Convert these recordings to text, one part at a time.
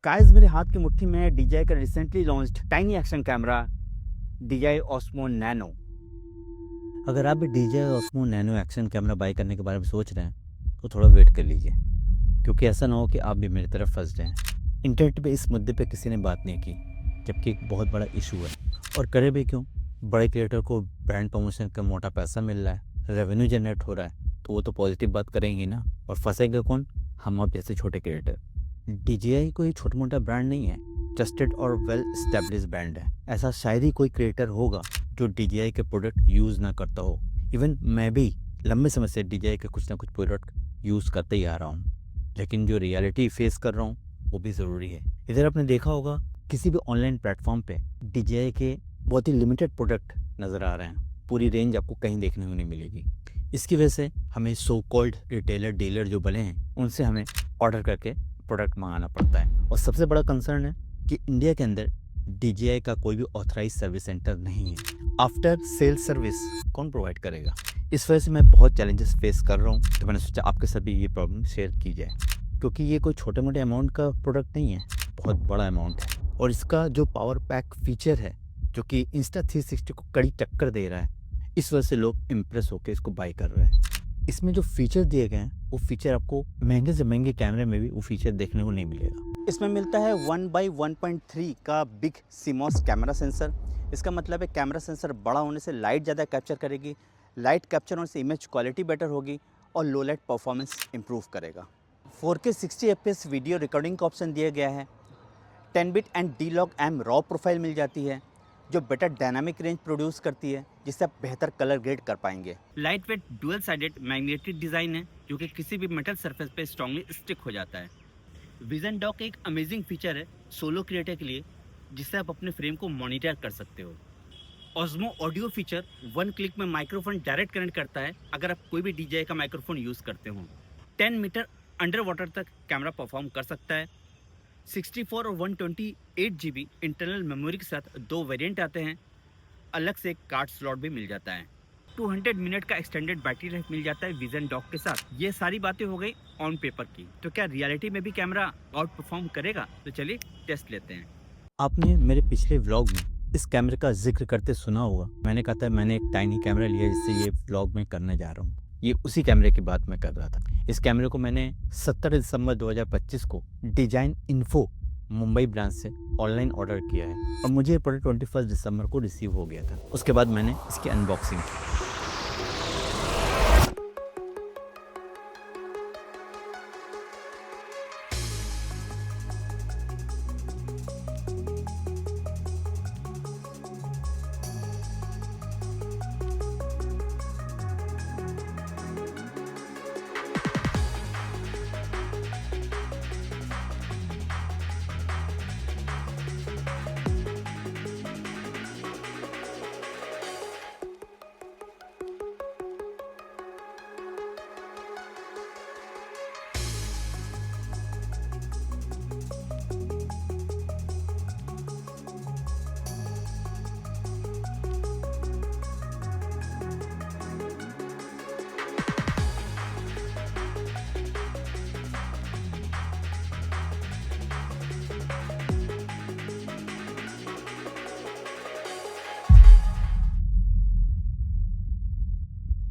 Guys मेरे हाथ की मुट्ठी में है DJI का recently launched tiny action camera DJI Osmo Nano। अगर आप भी DJI Osmo Nano action camera buy करने के बारे में सोच रहे हैं तो थोड़ा वेट कर लीजिए, क्योंकि ऐसा ना हो कि आप भी मेरी तरफ फंस जाएं। इंटरनेट पे इस मुद्दे पे किसी ने बात नहीं की, जबकि एक बहुत बड़ा इशू है। और करे भी क्यों? बड़े क्रिएटर को ब्रांड प्रमोशन का मोटा पैसा मिल रहा है, रेवेन्यू जनरेट हो रहा है, तो वो तो पॉजिटिव बात करेंगे ना। और फंसेगा कौन? हम आप जैसे छोटे क्रिएटर। DJI कोई छोटा मोटा ब्रांड नहीं है, ट्रस्टेड और वेल स्टैब्लिश ब्रांड है। ऐसा शायद ही कोई क्रिएटर होगा जो DJI के प्रोडक्ट यूज़ ना करता हो। इवन मैं भी लंबे समय से DJI के कुछ ना कुछ प्रोडक्ट यूज़ करते ही आ रहा हूँ, लेकिन जो रियलिटी फेस कर रहा हूँ वो भी ज़रूरी है। इधर आपने देखा होगा किसी भी ऑनलाइन प्लेटफॉर्म पे DJI के बहुत ही लिमिटेड प्रोडक्ट नज़र आ रहे हैं। पूरी रेंज आपको कहीं देखने को नहीं मिलेगी। इसकी वजह से हमें सो कॉल्ड रिटेलर डीलर जो बने हैं उनसे हमें ऑर्डर करके प्रोडक्ट मंगाना पड़ता है। और सबसे बड़ा कंसर्न है कि इंडिया के अंदर DJI का कोई भी ऑथराइज सर्विस सेंटर नहीं है। आफ्टर सेल सर्विस कौन प्रोवाइड करेगा? इस वजह से मैं बहुत चैलेंजेस फेस कर रहा हूँ, तो मैंने सोचा आपके साथ भी ये प्रॉब्लम शेयर की जाए, क्योंकि ये कोई छोटे मोटे अमाउंट का प्रोडक्ट नहीं है, बहुत बड़ा अमाउंट है। और इसका जो पावर पैक फीचर है जो कि Insta360 को कड़ी टक्कर दे रहा है, इस वजह से लोग इम्प्रेस होकर इसको बाई कर रहे हैं। इसमें जो फीचर दिए गए हैं वो फीचर आपको महंगे से महंगे कैमरे में भी वो फीचर देखने को नहीं मिलेगा। इसमें मिलता है 1/1.3 का बिग CMOS कैमरा सेंसर। इसका मतलब है कैमरा सेंसर बड़ा होने से लाइट ज़्यादा कैप्चर करेगी, लाइट कैप्चर होने से इमेज क्वालिटी बेटर होगी और लो लाइट परफॉर्मेंस इम्प्रूव करेगा। 4K 60 FPS वीडियो रिकॉर्डिंग का ऑप्शन दिया गया है। 10 bit and D-Log-M raw profile मिल जाती है जो बेटर डायनामिक रेंज प्रोड्यूस करती है, जिससे आप बेहतर कलर ग्रेड कर पाएंगे। Light weight dual sided magnetic design है जो कि किसी भी मेटल सरफेस पे स्ट्रांगली स्टिक हो जाता है। विजन डॉक एक अमेजिंग फीचर है सोलो क्रिएटर के लिए, जिससे आप अपने फ्रेम को मॉनिटर कर सकते हो। ऑस्मो ऑडियो फीचर 1 क्लिक में माइक्रोफोन डायरेक्ट कनेक्ट करता है अगर आप कोई भी DJI का माइक्रोफोन यूज़ करते हो। 10 मीटर अंडर वाटर तक कैमरा परफॉर्म कर सकता है। 64 और 128 GB इंटरनल मेमोरी के साथ 2 वेरिएंट आते हैं। अलग से एक कार्ड स्लॉट भी मिल जाता है। 200 मिनट का एक्सटेंडेड बैटरी लाइफ मिल जाता है विजन डॉक के साथ। ये सारी बातें हो गई ऑन पेपर की, तो क्या रियलिटी में भी कैमरा आउट परफॉर्म करेगा? तो चलिए टेस्ट लेते हैं। आपने मेरे पिछले व्लॉग में इस कैमरे का जिक्र करते सुना होगा। मैंने कहा था मैंने एक टाइनी कैमरा लिया जिससे ये व्लॉग में करने जा रहा हूँ। ये उसी कैमरे की बात मैं कर रहा था। इस कैमरे को मैंने 17 दिसंबर 2025 को डिजाइन इन्फो मुंबई ब्रांच से ऑनलाइन ऑर्डर किया है और मुझे ये प्रोडक्ट 21 दिसंबर को रिसीव हो गया था। उसके बाद मैंने इसकी अनबॉक्सिंग की।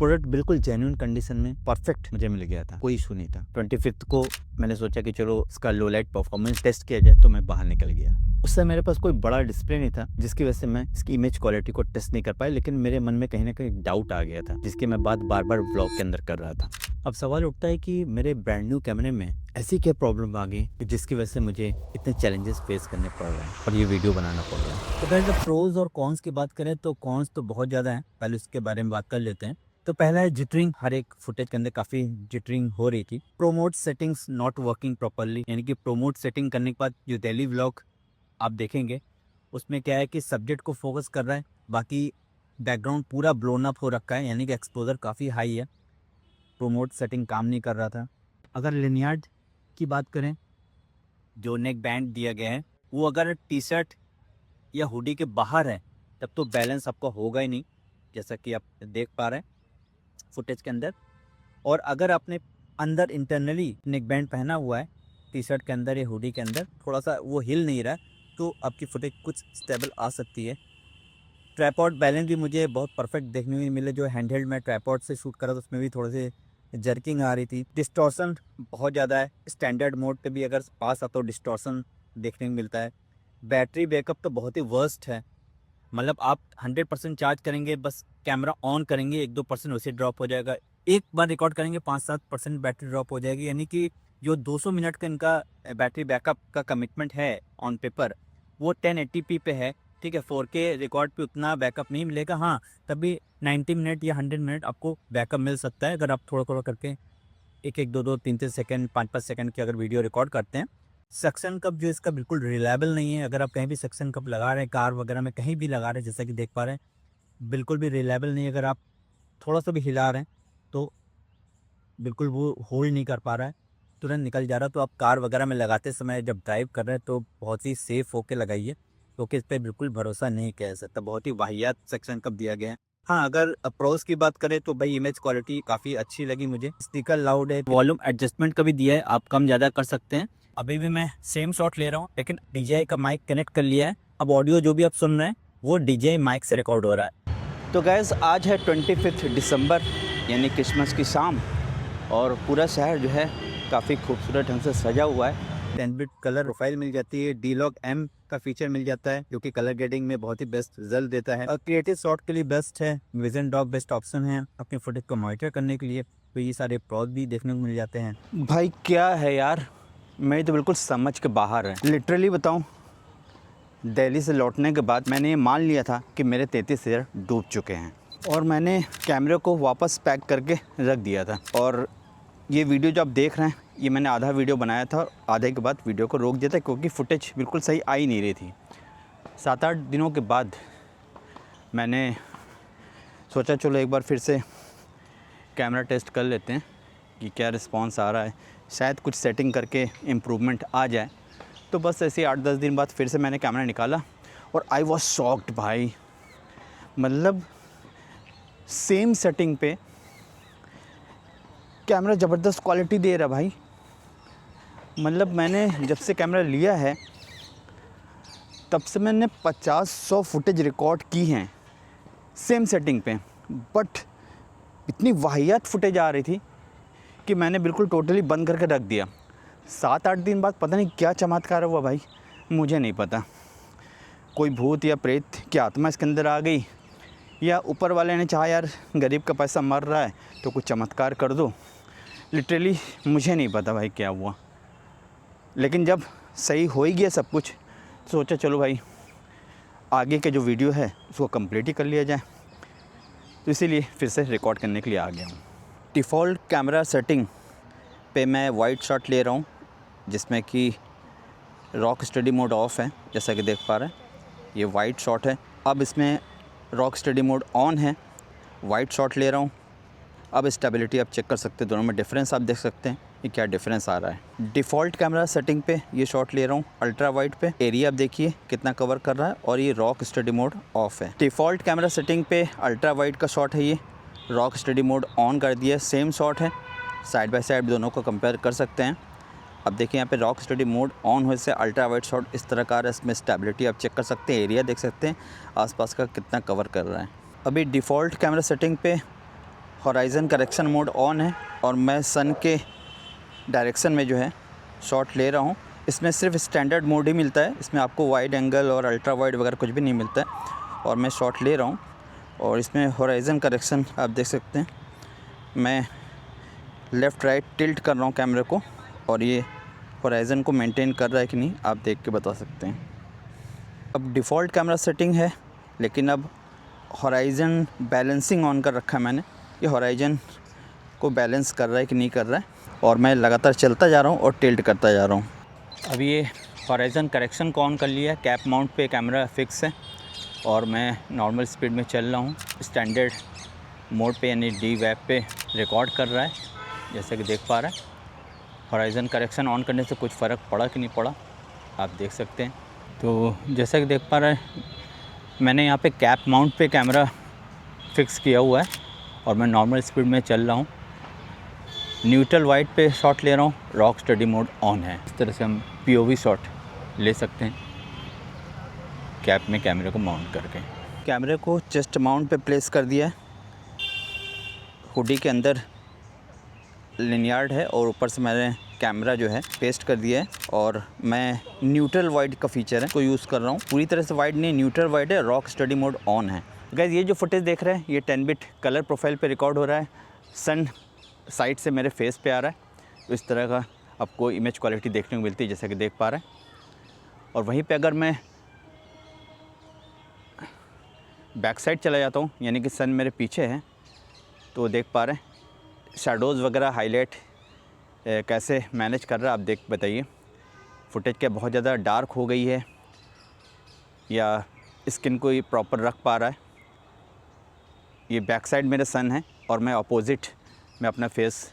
प्रोडक्ट बिल्कुल जेन्युइन कंडीशन में परफेक्ट मुझे मिल गया था, कोई इशू नहीं था। 25 को मैंने सोचा कि चलो इसका लो लाइट परफॉर्मेंस टेस्ट किया जाए, तो मैं बाहर निकल गया। उस समय मेरे पास कोई बड़ा डिस्प्ले नहीं था, जिसकी वजह से मैं इसकी इमेज क्वालिटी को टेस्ट नहीं कर पाया, लेकिन मेरे मन में कहीं ना कहीं डाउट आ गया था, जिसकी मैं बात बार बार ब्लॉग के अंदर कर रहा था। अब सवाल उठता है कि मेरे ब्रांड न्यू कैमरे में ऐसी क्या प्रॉब्लम आ गई जिसकी वजह से मुझे इतने चैलेंजेस फेस करने पड़ रहे हैं और ये वीडियो बनाना पड़ रहा है। तो गाइस, प्रोज और कॉन्स की बात करें तो कॉन्स तो बहुत ज़्यादा हैं। पहले उसके बारे में बात कर लेते हैं। तो पहला है जिटरिंग। हर एक फुटेज के अंदर काफ़ी जिटरिंग हो रही थी। Promote settings not working properly, यानी कि प्रोमोट सेटिंग करने के बाद जो डेली व्लॉग आप देखेंगे उसमें क्या है कि सब्जेक्ट को फोकस कर रहा है, बाकी बैकग्राउंड पूरा ब्लोन अप हो रखा है, यानी कि एक्सपोजर काफ़ी हाई है। प्रोमोट सेटिंग काम नहीं कर रहा था। अगर लिनियार्ड की बात करें, जो नेक बैंड दिया गया है वो अगर टी शर्ट या हुडी के बाहर है तब तो बैलेंस आपका होगा ही नहीं, जैसा कि आप देख पा रहे हैं फुटेज के अंदर। और अगर आपने अंदर इंटरनली नेक बैंड पहना हुआ है टी शर्ट के अंदर या हुडी के अंदर थोड़ा सा वो हिल नहीं रहा है, तो आपकी फुटेज कुछ स्टेबल आ सकती है। ट्राइपॉड बैलेंस भी मुझे बहुत परफेक्ट देखने को मिले। जो हैंडहेल्ड मैं ट्राइपॉड से शूट करा तो उसमें भी थोड़े से जर्किंग आ रही थी। डिस्टॉर्शन बहुत ज़्यादा है। स्टैंडर्ड मोड पे भी अगर पास आता तो डिस्टॉर्शन देखने को मिलता है। बैटरी बैकअप तो बहुत ही वर्स्ट है। मतलब आप 100% चार्ज करेंगे, बस कैमरा ऑन करेंगे 1-2% वैसे ड्रॉप हो जाएगा। एक बार रिकॉर्ड करेंगे 5-7% बैटरी ड्रॉप हो जाएगी। यानी कि जो 200 मिनट का इनका बैटरी बैकअप का कमिटमेंट है ऑन पेपर, वो 1080p पे है। ठीक है, 4K रिकॉर्ड पे उतना बैकअप नहीं मिलेगा। हाँ, तभी 90 मिनट या 100 मिनट आपको बैकअप मिल सकता है अगर आप थोड़ा थोड़ा करके 1-1, 2-2, 3-3 सेकंड, 5-5 सेकंड की अगर वीडियो रिकॉर्ड करते हैं। सक्शन कप जो इसका बिल्कुल रिलायबल नहीं है। अगर आप कहीं भी सक्शन कप लगा रहे हैं, कार वगैरह में कहीं भी लगा रहे हैं, जैसा कि देख पा रहे हैं, बिल्कुल भी रिलायबल नहीं है। अगर आप थोड़ा सा भी हिला रहे हैं तो बिल्कुल वो होल्ड नहीं कर पा रहा है, तुरंत निकल जा रहा है। तो आप कार वगैरह में लगाते समय जब ड्राइव कर रहे हैं तो बहुत ही सेफ़ होके लगाइए, क्योंकि इस पर बिल्कुल भरोसा नहीं किया जा सकता। बहुत ही वाहियात सेक्शन कप दिया गया है। हाँ, अगर प्रोस की बात करें तो भाई इमेज क्वालिटी काफ़ी अच्छी लगी मुझे। स्पीकर लाउड है, वॉल्यूम एडजस्टमेंट का भी दिया है, आप कम ज़्यादा कर सकते हैं। अभी भी मैं सेम शॉट ले रहा हूँ, लेकिन DJI का माइक कनेक्ट कर लिया है। अब ऑडियो जो भी आप सुन रहे हैं वो DJI माइक से रिकॉर्ड हो रहा है। तो गैस, आज है 25 दिसंबर, यानी क्रिसमस की शाम, और पूरा शहर जो है काफ़ी खूबसूरत ढंग से सजा हुआ है। 10 बिट कलर प्रोफाइल मिल जाती है। D-Log M का फीचर मिल जाता है, जो कि कलर ग्रेडिंग में बहुत ही बेस्ट रिजल्ट देता है और क्रिएटिव शॉट के लिए बेस्ट है। विजन डॉग बेस्ट ऑप्शन है अपनी फुटेज को मॉनिटर करने के लिए। तो ये सारे प्रोज भी देखने को मिल जाते हैं। भाई क्या है यार, मैं तो बिल्कुल समझ के बाहर है। लिटरली बताऊँ, दिल्ली से लौटने के बाद मैंने ये मान लिया था कि मेरे 33 शेयर डूब चुके हैं, और मैंने कैमरे को वापस पैक करके रख दिया था। और ये वीडियो जो आप देख रहे हैं, ये मैंने आधा वीडियो बनाया था, आधे के बाद वीडियो को रोक दिया था, क्योंकि फुटेज बिल्कुल सही आ ही नहीं रही थी। 7-8 दिनों के बाद मैंने सोचा चलो एक बार फिर से कैमरा टेस्ट कर लेते हैं कि क्या रिस्पांस आ रहा है, शायद कुछ सेटिंग करके इम्प्रूवमेंट आ जाए। तो बस ऐसे 8-10 दिन बाद फिर से मैंने कैमरा निकाला, और आई वॉज शॉक्ड भाई। मतलब सेम सेटिंग पे कैमरा ज़बरदस्त क्वालिटी दे रहा भाई। मतलब मैंने जब से कैमरा लिया है तब से मैंने 50-100 फुटेज रिकॉर्ड की हैं सेम सेटिंग पे, बट इतनी वाहियात फुटेज आ रही थी कि मैंने बिल्कुल टोटली बंद करके रख दिया। 7-8 दिन बाद पता नहीं क्या चमत्कार हुआ भाई, मुझे नहीं पता। कोई भूत या प्रेत की आत्मा इसके अंदर आ गई, या ऊपर वाले ने चाहा यार गरीब का पैसा मर रहा है तो कुछ चमत्कार कर दो। लिटरली मुझे नहीं पता भाई क्या हुआ, लेकिन जब सही हो ही गया सब कुछ, सोचा चलो भाई आगे के जो वीडियो है उसको कंप्लीट ही कर लिया जाए। तो इसीलिए फिर से रिकॉर्ड करने के लिए आ गया हूँ। डिफ़ॉल्ट कैमरा सेटिंग पे मैं वाइड शॉट ले रहा हूँ, जिसमें कि रॉक स्टडी मोड ऑफ़ है, जैसा कि देख पा रहे हैं ये वाइड शॉट है। अब इसमें रॉक स्टडी मोड ऑन है, वाइड शॉट ले रहा हूँ। अब स्टेबिलिटी आप चेक कर सकते हैं, दोनों में डिफरेंस आप देख सकते हैं कि क्या डिफरेंस आ रहा है। डिफ़ॉल्ट कैमरा सेटिंग पे ये शॉट ले रहा हूँ अल्ट्रा वाइड पे। एरिया आप देखिए कितना कवर कर रहा है, और ये रॉक स्टडी मोड ऑफ है। डिफ़ॉल्ट कैमरा सेटिंग पे अल्ट्रा वाइड का शॉट है, ये रॉक स्टडी मोड ऑन कर दिया, सेम शॉट है। साइड बाय साइड दोनों को कंपेयर कर सकते हैं। अब देखिए यहाँ पे रॉक स्टडी मोड ऑन होने से अल्ट्रा वाइड शॉट इस तरह का आ रहा है। इसमें स्टेबिलिटी आप चेक कर सकते हैं, एरिया देख सकते हैं आसपास का कितना कवर कर रहा है। अभी डिफ़ॉल्ट कैमरा सेटिंग पे हॉराइज़न करेक्शन मोड ऑन है, और मैं सन के डायरेक्शन में जो है शॉट ले रहा हूँ। इसमें सिर्फ स्टैंडर्ड मोड ही मिलता है, इसमें आपको वाइड एंगल और अल्ट्रा वाइड वगैरह कुछ भी नहीं मिलता है। और मैं शॉट ले रहा हूँ, और इसमें हॉराइज़न करेक्शन आप देख सकते हैं। मैं लेफ़्ट राइट टिल्ट कर रहा हूँ कैमरे को, और ये हॉराइज़न को मेंटेन कर रहा है कि नहीं आप देख के बता सकते हैं। अब डिफ़ॉल्ट कैमरा सेटिंग है, लेकिन अब हॉराइज़न बैलेंसिंग ऑन कर रखा है मैंने। ये हॉराइज़न को बैलेंस कर रहा है कि नहीं कर रहा है, और मैं लगातार चलता जा रहा हूँ और टिल्ट करता जा रहा हूँ। अब ये हॉराइज़न करेक्शन को ऑन कर लिया है। कैप माउंट पे कैमरा फिक्स है, और मैं नॉर्मल स्पीड में चल रहा हूँ। स्टैंडर्ड मोड पे यानी डी वेब पे रिकॉर्ड कर रहा है, जैसे कि देख पा रहे हैं। हॉराइज़न करेक्शन ऑन करने से कुछ फ़र्क पड़ा कि नहीं पड़ा आप देख सकते हैं। तो जैसा कि देख पा रहे हैं, मैंने यहाँ पे कैप माउंट पे कैमरा फिक्स किया हुआ है, और मैं नॉर्मल स्पीड में चल रहा हूँ। न्यूट्रल वाइट पे शॉट ले रहा हूँ, रॉक स्टडी मोड ऑन है। इस तरह से हम पीओवी शॉट ले सकते हैं कैप में कैमरे को माउंट करके। कैमरे को चेस्ट माउंट पे प्लेस कर दिया है। हुडी के अंदर लिनियार्ड है और ऊपर से मैंने कैमरा जो है पेस्ट कर दिया है और मैं न्यूट्रल वाइड का फीचर है को यूज़ कर रहा हूँ। पूरी तरह से वाइड नहीं, न्यूट्रल वाइड है, रॉक स्टडी मोड ऑन है। गाइस ये जो फुटेज देख रहे हैं ये 10 बिट कलर प्रोफाइल पे रिकॉर्ड हो रहा है। सन साइड से मेरे फेस पे आ रहा है, तो इस तरह का आपको इमेज क्वालिटी देखने को मिलती है जैसा कि देख पा रहे हैं। और वहीं पे अगर मैं बैक साइड चला जाता हूँ, यानी कि सन मेरे पीछे है, तो देख पा रहे हैं शैडोज़ वगैरह हाईलाइट कैसे मैनेज कर रहा है। आप देख बताइए फुटेज क्या बहुत ज़्यादा डार्क हो गई है या स्किन को ये प्रॉपर रख पा रहा है। ये बैक साइड मेरे सन है और मैं अपोजिट में अपना फेस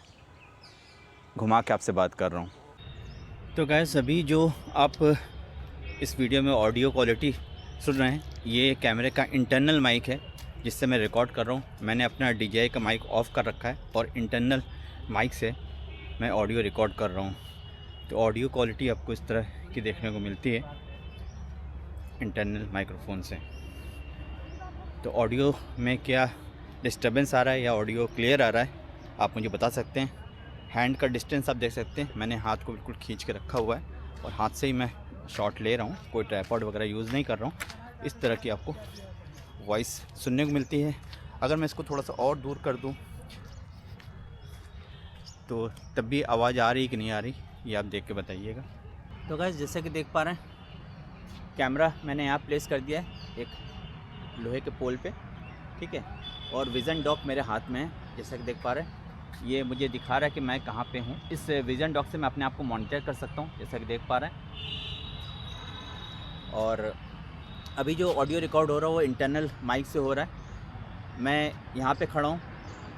घुमा के आपसे बात कर रहा हूँ। तो गाइस अभी जो आप इस वीडियो में ऑडियो क्वालिटी सुन रहे हैं ये कैमरे का इंटरनल माइक है जिससे मैं रिकॉर्ड कर रहा हूँ। मैंने अपना DJI का माइक ऑफ़ कर रखा है और इंटरनल माइक से मैं ऑडियो रिकॉर्ड कर रहा हूँ। तो ऑडियो क्वालिटी आपको इस तरह की देखने को मिलती है इंटरनल माइक्रोफोन से। तो ऑडियो में क्या डिस्टर्बेंस आ रहा है या ऑडियो क्लियर आ रहा है आप मुझे बता सकते हैं। हैंड का डिस्टेंस आप देख सकते हैं, मैंने हाथ को बिल्कुल खींच के रखा हुआ है और हाथ से ही मैं शॉट ले रहा हूँ, कोई ट्राइपॉड वगैरह यूज़ नहीं कर रहा हूँ। इस तरह की आपको वॉइस सुनने को मिलती है। अगर मैं इसको थोड़ा सा और दूर कर दूँ तो तब भी आवाज़ आ रही कि नहीं आ रही ये आप देख के बताइएगा। तो गाइस जैसे कि देख पा रहे हैं कैमरा मैंने यहाँ प्लेस कर दिया है एक लोहे के पोल पे, ठीक है, और विज़न डॉक मेरे हाथ में है जैसा कि देख पा रहे हैं। ये मुझे दिखा रहा है कि मैं कहाँ पे हूँ। इस विज़न डॉक से मैं अपने आप को मॉनिटर कर सकता हूँ जैसा कि देख पा रहे हैं। और अभी जो ऑडियो रिकॉर्ड हो रहा है वो इंटरनल माइक से हो रहा है। मैं यहाँ पे खड़ा हूँ,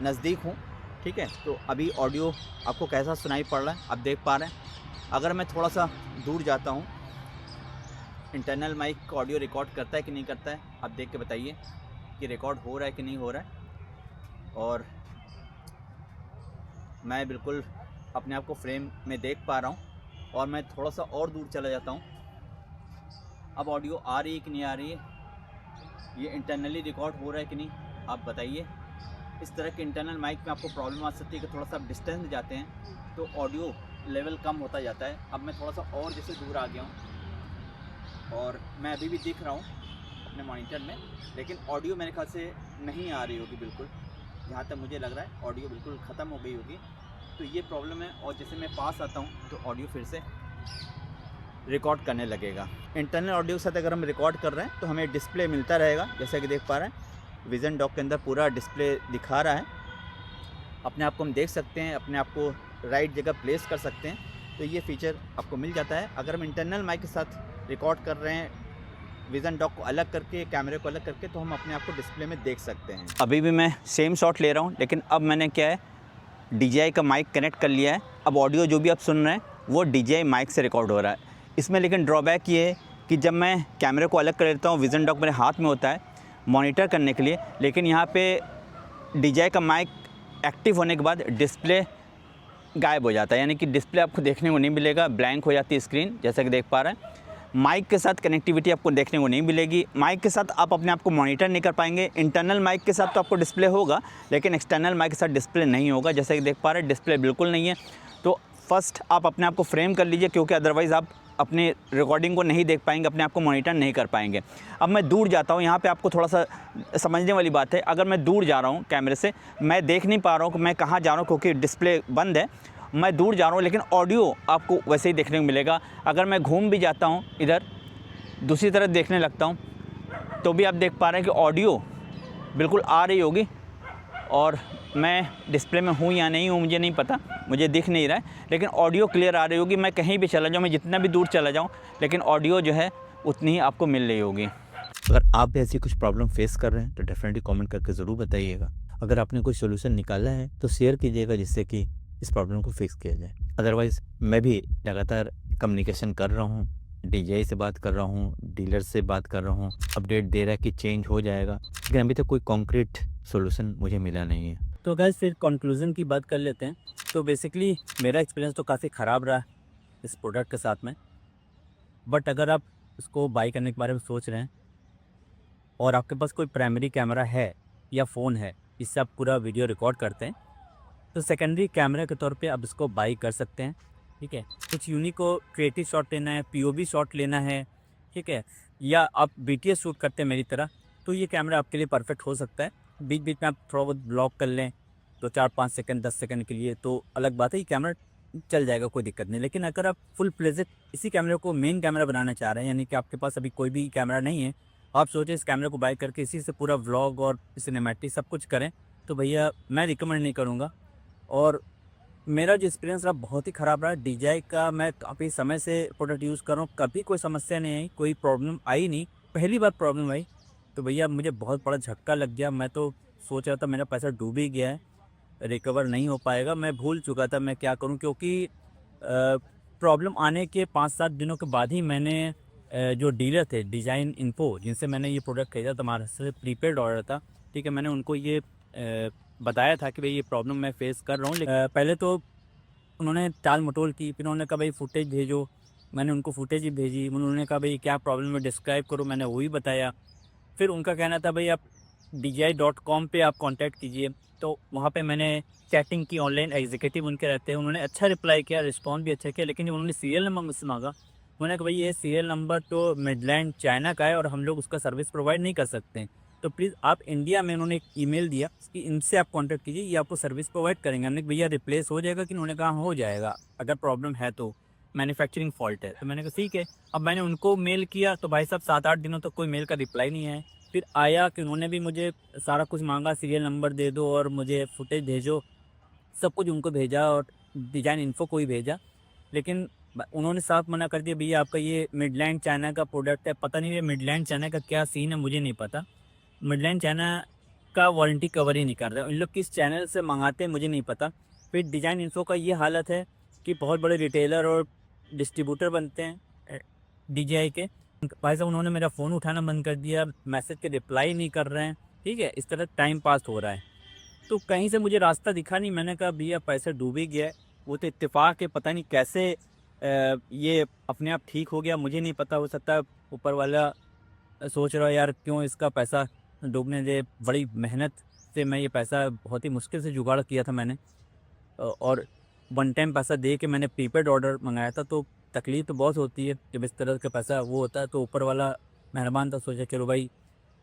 नज़दीक हूँ, ठीक है। तो अभी ऑडियो आपको कैसा सुनाई पड़ रहा है आप देख पा रहे हैं। अगर मैं थोड़ा सा दूर जाता हूँ इंटरनल माइक ऑडियो रिकॉर्ड करता है कि नहीं करता है आप देख के बताइए कि रिकॉर्ड हो रहा है कि नहीं हो रहा है। और मैं बिल्कुल अपने आप को फ्रेम में देख पा रहा हूँ और मैं थोड़ा सा और दूर चला जाता हूँ। अब ऑडियो आ रही है कि नहीं आ रही है, ये इंटरनली रिकॉर्ड हो रहा है कि नहीं आप बताइए। इस तरह के इंटरनल माइक में आपको प्रॉब्लम आ सकती है कि थोड़ा सा आप डिस्टेंस में जाते हैं तो ऑडियो लेवल कम होता जाता है। अब मैं थोड़ा सा और जैसे दूर आ गया हूँ और मैं अभी भी दिख रहा हूँ अपने मॉनिटर में, लेकिन ऑडियो मेरे ख्याल से नहीं आ रही होगी बिल्कुल। जहाँ तक मुझे लग रहा है ऑडियो बिल्कुल ख़त्म हो गई होगी, तो ये प्रॉब्लम है। और जैसे मैं पास आता हूँ तो ऑडियो फिर से रिकॉर्ड करने लगेगा। इंटरनल ऑडियो के साथ अगर हम रिकॉर्ड कर रहे हैं तो हमें डिस्प्ले मिलता रहेगा जैसा कि देख पा रहे हैं। विज़न डॉक के अंदर पूरा डिस्प्ले दिखा रहा है, अपने आप को हम देख सकते हैं, अपने आप को राइट जगह प्लेस कर सकते हैं, तो ये फीचर आपको मिल जाता है। अगर हम इंटरनल माइक के साथ रिकॉर्ड कर रहे हैं विज़न डॉक को अलग करके, कैमरे को अलग करके, तो हम अपने आप को डिस्प्ले में देख सकते हैं। अभी भी मैं सेम शॉट ले रहा हूँ, लेकिन अब मैंने क्या है DJI का माइक कनेक्ट कर लिया है। अब ऑडियो जो भी आप सुन रहे हैं वो DJI माइक से रिकॉर्ड हो रहा है। इसमें लेकिन ड्रॉबैक ये है कि जब मैं कैमरे को अलग कर लेता हूँ, विज़न डॉक मेरे हाथ में होता है मॉनिटर करने के लिए, लेकिन यहाँ पे DJI का माइक एक्टिव होने के बाद डिस्प्ले गायब हो जाता है, यानी कि डिस्प्ले आपको देखने को नहीं मिलेगा, ब्लैंक हो जाती है स्क्रीन जैसा कि देख पा रहे हैं। माइक के साथ कनेक्टिविटी आपको देखने को नहीं मिलेगी, माइक के साथ आप अपने आप को मॉनिटर नहीं कर पाएंगे। इंटरनल माइक के साथ तो आपको डिस्प्ले होगा, लेकिन एक्सटर्नल माइक के साथ डिस्प्ले नहीं होगा। जैसा कि देख पा रहे हैं डिस्प्ले बिल्कुल नहीं है। तो फर्स्ट आप अपने आप को फ्रेम कर लीजिए, क्योंकि अदरवाइज़ आप अपने रिकॉर्डिंग को नहीं देख पाएंगे, अपने आप को मॉनिटर नहीं कर पाएंगे। अब मैं दूर जाता हूँ, यहाँ पे आपको थोड़ा सा समझने वाली बात है। अगर मैं दूर जा रहा हूँ कैमरे से, मैं देख नहीं पा रहा हूँ कि मैं कहाँ जा रहा हूँ, क्योंकि डिस्प्ले बंद है। मैं दूर जा रहा हूँ, लेकिन ऑडियो आपको वैसे ही देखने को मिलेगा। अगर मैं घूम भी जाता हूँ इधर दूसरी तरफ देखने लगता हूँ, तो भी आप देख पा रहे हैं कि ऑडियो बिल्कुल आ रही होगी। और मैं डिस्प्ले में हूँ या नहीं हूँ मुझे नहीं पता, मुझे दिख नहीं रहा है, लेकिन ऑडियो क्लियर आ रही होगी। मैं कहीं भी चला जाऊँ, मैं जितना भी दूर चला जाऊँ, लेकिन ऑडियो जो है उतनी ही आपको मिल रही होगी। अगर आप भी ऐसी कुछ प्रॉब्लम फेस कर रहे हैं तो डेफिनेटली कमेंट करके ज़रूर बताइएगा। अगर आपने कोई सोल्यूशन निकाला है तो शेयर कीजिएगा, जिससे कि इस प्रॉब्लम को फिक्स किया जाए। अदरवाइज़ मैं भी लगातार कम्युनिकेशन कर रहा हूँ, DJI से बात कर रहा हूँ, डीलर से बात कर रहा हूँ, अपडेट दे रहा है कि चेंज हो जाएगा, लेकिन अभी तक कोई कॉन्क्रीट सोल्यूशन मुझे मिला नहीं है। तो गाइस फिर कंक्लूजन की बात कर लेते हैं। तो बेसिकली मेरा एक्सपीरियंस तो काफ़ी ख़राब रहा इस प्रोडक्ट के साथ में। बट अगर आप इसको बाई करने के बारे में सोच रहे हैं और आपके पास कोई प्राइमरी कैमरा है या फ़ोन है, इससे आप पूरा वीडियो रिकॉर्ड करते हैं, तो सेकेंडरी कैमरे के तौर पे आप इसको बाई कर सकते हैं। ठीक है, कुछ यूनिक और क्रिएटिव शॉट लेना है, पीओवी शॉट लेना है, ठीक है, या आप बीटीएस शूट करते हैं मेरी तरह, तो ये कैमरा आपके लिए परफेक्ट हो सकता है। बीच बीच में आप थोड़ा बहुत ब्लॉक कर लें, तो 4-5 सेकंड 10 सेकंड के लिए, तो अलग बात है, ये कैमरा चल जाएगा, कोई दिक्कत नहीं। लेकिन अगर आप फुल फ्लेजेड इसी कैमरे को मेन कैमरा बनाना चाह रहे हैं, यानी कि आपके पास अभी कोई भी कैमरा नहीं है, आप सोचे इस कैमरे को बाय करके इसी से पूरा व्लॉग और सिनेमैटिक सब कुछ करें, तो भैया मैं रिकमेंड नहीं करूँगा। और मेरा जो एक्सपीरियंस रहा बहुत ही ख़राब रहा। DJI का मैं काफ़ी समय से प्रोडक्ट यूज़ कर रहा हूँ, कभी कोई समस्या नहीं आई, कोई प्रॉब्लम आई नहीं। पहली बार प्रॉब्लम आई, तो भैया मुझे बहुत बड़ा झटका लग गया। मैं तो सोच रहा था मेरा पैसा डूब ही गया है, रिकवर नहीं हो पाएगा। मैं भूल चुका था मैं क्या करूँ, क्योंकि प्रॉब्लम आने के 5-7 दिनों के बाद ही मैंने जो डीलर थे डिज़ाइन इन्फो, जिनसे मैंने ये प्रोडक्ट खरीदा था, हमारे से प्रीपेड ऑर्डर था, ठीक है, मैंने उनको ये बताया था कि भाई ये प्रॉब्लम मैं फेस कर रहा हूँ। पहले तो उन्होंने टाल मटोल की, फिर उन्होंने कहा भाई फुटेज भेजो, मैंने उनको फुटेज ही भेजी। उन्होंने कहा भाई क्या प्रॉब्लम है डिस्क्राइब करो, मैंने वही बताया। फिर उनका कहना था भाई आप DJI.com पे आप कांटेक्ट कीजिए, तो वहाँ पे मैंने चैटिंग की, ऑनलाइन एग्जीक्यूटिव उनके रहते हैं, उन्होंने अच्छा रिप्लाई किया, रिस्पॉन्स भी अच्छा किया। लेकिन जब उन्होंने सीरियल नंबर मुझसे मांगा, उन्होंने कहा भाई ये सीरियल नंबर तो मिडलैंड चाइना का है और हम लोग उसका सर्विस प्रोवाइड नहीं कर सकते हैं, तो प्लीज़ आप इंडिया में, उन्होंने एक ईमेल दिया कि इनसे आप कांटेक्ट कीजिए, ये आपको सर्विस प्रोवाइड करेंगे। हमने कहा भैया रिप्लेस हो जाएगा कि, उन्होंने कहा हो जाएगा अगर प्रॉब्लम है तो, मैन्युफैक्चरिंग फॉल्ट है। तो मैंने कहा ठीक है। अब मैंने उनको मेल किया तो भाई साहब 7-8 दिनों तक कोई मेल का रिप्लाई नहीं आया। फिर आया कि उन्होंने भी मुझे सारा कुछ मांगा, सीरियल नंबर दे दो और मुझे फुटेज भेजो, सब कुछ उनको भेजा और डिज़ाइन इन्फो को ही भेजा। लेकिन उन्होंने साफ मना कर दिया भैया आपका ये मिडलैंड चाइना का प्रोडक्ट है। पता नहीं ये मिडलैंड चाइना का क्या सीन है, मुझे नहीं पता। मिडलैंड चाइना का वारंटी कवर ही नहीं कर रहा है। इन लोग किस चैनल से मंगाते हैं मुझे नहीं पता। फिर डिज़ाइन इन्फो का ये हालत है कि बहुत बड़े रिटेलर और डिस्ट्रीब्यूटर बनते हैं DJI के। भाई साहब उन्होंने मेरा फ़ोन उठाना बंद कर दिया, मैसेज के रिप्लाई नहीं कर रहे हैं, ठीक है, इस तरह टाइम पास हो रहा है। तो कहीं से मुझे रास्ता दिखा नहीं, मैंने कहा भैया पैसा डूब ही गया है। वो तो इत्तेफाक है, पता नहीं कैसे ये अपने आप ठीक हो गया, मुझे नहीं पता। हो सकता है ऊपर वाला सोच रहा है यार क्यों इसका पैसा डूबने दे, बड़ी मेहनत से मैं ये पैसा बहुत ही मुश्किल से जुगाड़ किया था मैंने, और वन टाइम पैसा दे के मैंने प्रीपेड ऑर्डर मंगाया था। तो तकलीफ़ तो बहुत होती है जब इस तरह का पैसा वो होता है। तो ऊपर वाला मेहरबान था, सोचा चलो भाई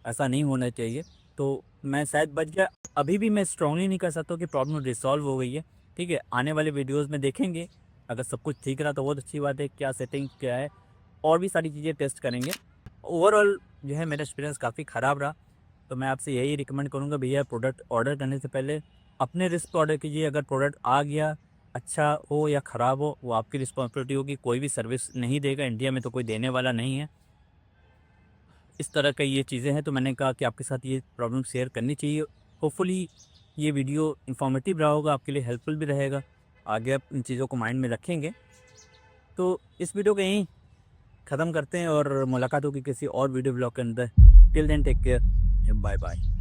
ऐसा नहीं होना चाहिए, तो मैं शायद बच गया। अभी भी मैं स्ट्रांगली नहीं कर सकता हूँ कि प्रॉब्लम रिसॉल्व हो गई है, ठीक है। आने वाले वीडियोज़ में देखेंगे, अगर सब कुछ ठीक रहा तो बहुत अच्छी बात है, क्या सेटिंग क्या है, और भी सारी चीज़ें टेस्ट करेंगे। ओवरऑल जो है मेरा एक्सपीरियंस काफ़ी ख़राब रहा। तो मैं आपसे यही रिकमेंड करूँगा भैया प्रोडक्ट ऑर्डर करने से पहले अपने रिस्क पे ऑर्डर कीजिए। अगर प्रोडक्ट आ गया, अच्छा हो या ख़राब हो, वो आपकी रिस्पॉन्सिबिलिटी होगी। कोई भी सर्विस नहीं देगा, इंडिया में तो कोई देने वाला नहीं है। इस तरह का ये चीज़ें हैं, तो मैंने कहा कि आपके साथ ये प्रॉब्लम शेयर करनी चाहिए। होपफुली ये वीडियो इन्फॉर्मेटिव रहा होगा, आपके लिए हेल्पफुल भी रहेगा। आगे आप इन चीज़ों को माइंड में रखेंगे। तो इस वीडियो को यहीं ख़त्म करते हैं और मुलाकात होगी किसी और वीडियो ब्लॉग के अंदर। Till then take care, bye bye.